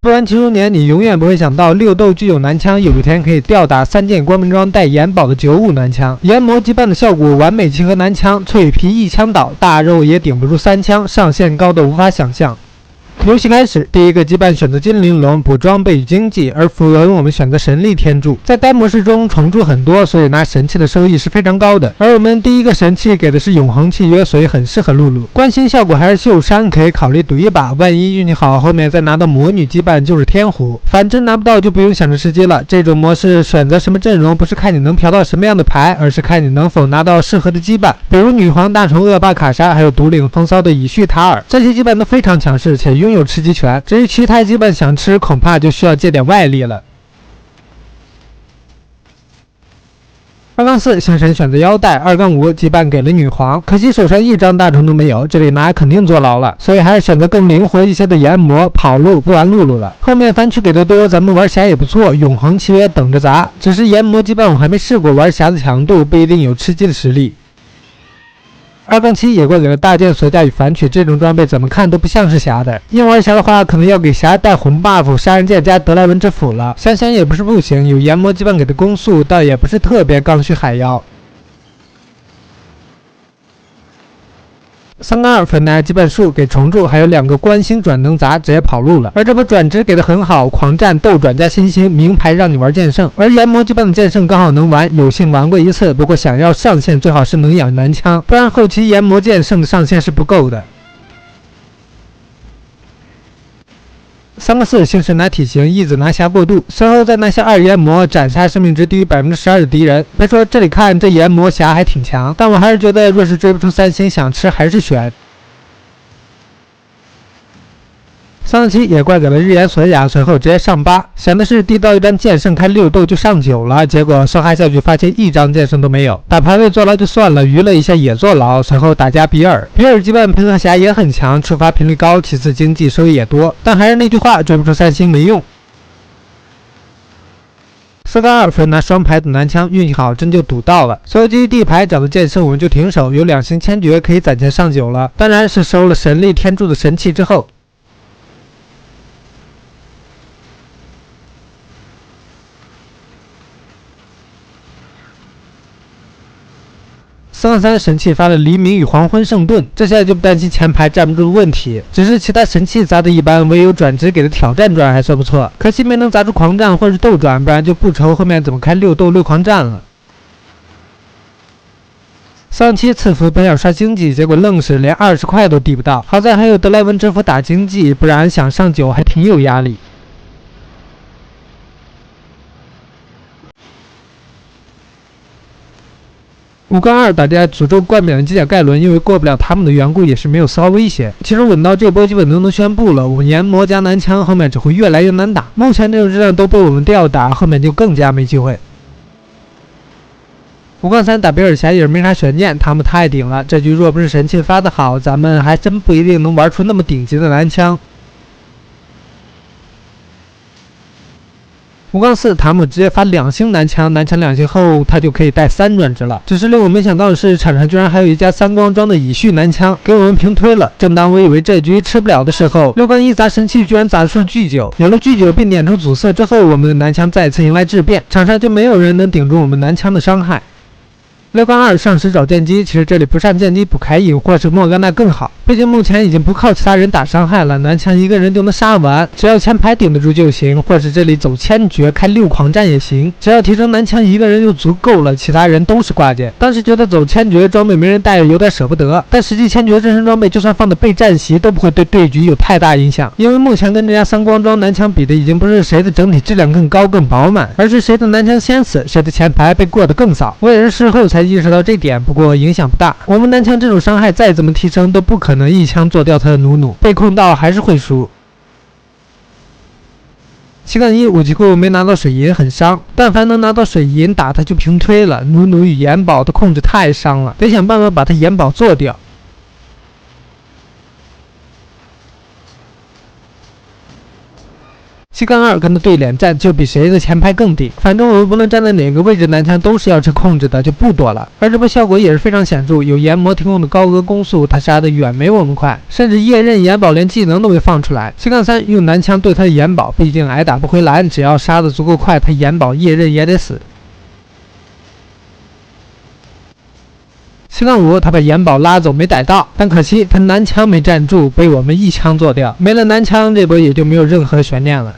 不玩青龙年，你永远不会想到六斗具有男枪有一天可以吊打3件光明装带眼宝的95男枪，研磨羁绊的效果完美契合男枪，脆皮一枪倒，大肉也顶不住3枪，上限高的无法想象。游戏开始，第一个羁绊选择精灵龙补装备与经济，而符文我们选择神力天柱。在该模式中虫柱很多，所以拿神器的收益是非常高的。而我们第一个神器给的是永恒契约，所以很适合露露。关心效果还是秀山，可以考虑赌一把，万一运气好，后面再拿到魔女羁绊就是天胡。反正拿不到就不用想着吃鸡了。这种模式选择什么阵容，不是看你能嫖到什么样的牌，而是看你能否拿到适合的羁绊，比如女皇大虫、恶霸卡莎，还有独领风骚的乙绪塔尔，这些羁绊都非常强势，且拥有吃鸡权。至于其他羁绊想吃，恐怕就需要借点外力了。2-4星神选择腰带，2-5羁绊给了女皇，可惜手上1张大虫都没有，这里拿肯定坐牢了，所以还是选择更灵活一些的研磨，跑路不玩露露了。后面番区给的多，咱们玩侠也不错，永恒契约等着砸。只是研磨羁绊我还没试过，玩侠的强度不一定有吃鸡的实力。2-7野怪给了大剑锁甲与反曲，这种装备怎么看都不像是侠的。硬玩侠的话，可能要给侠带红 buff 杀人剑加德莱文之斧了。想想也不是不行，有研磨羁绊给的攻速，倒也不是特别刚需海妖。3-2分奶羁绊术给虫柱，还有2个关星转能砸，直接跑路了。而这波转职给的很好，狂战斗转加新星，名牌让你玩剑圣。而研磨羁绊的剑圣刚好能玩，有幸玩过一次，不过想要上线最好是能养男枪，不然后期研磨剑圣的上限是不够的。3-4星神拿体型，义子拿侠过渡，随后再拿下2研磨，斩杀生命值低于12%的敌人。别说这里看这研磨侠还挺强，但我还是觉得若是追不出3星，想吃还是选。3-7野怪给了日炎锁甲，随后直接上8，想的是递到一张剑圣开6斗就上9了，结果刷哈下去发现1张剑圣都没有，打排位坐牢就算了，娱乐一下也坐牢。随后打加比尔羁绊配合侠也很强，触发频率高，其次经济收益也多，但还是那句话，追不出3星没用。4-2分拿双排赌男枪，运气好真就赌到了。所以基于地牌找到剑圣我们就停手，有2星千珏可以攒钱上9了，当然是收了神力天柱的神器之后。3-3神器发了黎明与黄昏圣盾，这下就不担心前排站不住的问题，只是其他神器砸的一般，唯有转职给的挑战转还算不错，可惜没能砸出狂战或是斗转，不然就不愁后面怎么开6斗6狂战了。3-7赐福本想刷经济，结果愣是连20块都递不到，好在还有德莱文之斧打经济，不然想上9还挺有压力。5-2打架诅咒冠冕的机甲盖伦，因为过不了他们的缘故，也是没有丝毫威胁。其实稳到这波基本都能宣布了，我研磨加男枪后面只会越来越难打，目前这种质量都被我们吊打，后面就更加没机会。5-3打比尔侠也是没啥悬念，他们太顶了，这局若不是神器发的好，咱们还真不一定能玩出那么顶级的男枪。5-4塔姆直接发2星男枪2星后，他就可以带3转职了。只是令我没想到的是，场上居然还有一家3光装的乙绪男枪，给我们平推了。正当我以为这局吃不了的时候，6-1砸神器居然砸出巨9，有了巨9并点出阻塞之后，我们的男枪再次迎来质变，场上就没有人能顶住我们男枪的伤害。6-2上时找剑姬，其实这里不上剑姬补凯隐或是莫甘娜更好，毕竟目前已经不靠其他人打伤害了，男枪一个人就能杀完，只要前排顶得住就行，或是这里走千珏开6狂战也行，只要提升男枪一个人就足够了，其他人都是挂件。当时觉得走千珏装备没人带有点舍不得，但实际千珏真身装备就算放的备战席都不会对对局有太大影响，因为目前跟这家3光装男枪比的已经不是谁的整体质量更高更饱满，而是谁的男枪先死，谁的前排被过得更少。我也是事后才意识到这点，不过影响不大，我们男枪这种伤害再怎么提升都不可能一枪做掉他的努努，被控到还是会输。7-1武器库没拿到水银很伤，但凡能拿到水银打他就平推了，努努与眼宝的控制太伤了，得想办法把他眼宝做掉。西杠2跟他对脸站，就比谁的前排更低。反正我们不论站在哪个位置，男枪都是要吃控制的，就不多了。而这波效果也是非常显著，有研磨提供的高额攻速，他杀的远没我们快，甚至夜刃眼宝连技能都没放出来。西杠3用男枪对他的眼宝，毕竟挨打不回蓝，只要杀的足够快，他眼宝夜刃也得死。西杠5他把眼宝拉走没逮到，但可惜他男枪没站住，被我们一枪做掉。没了男枪，这波也就没有任何悬念了。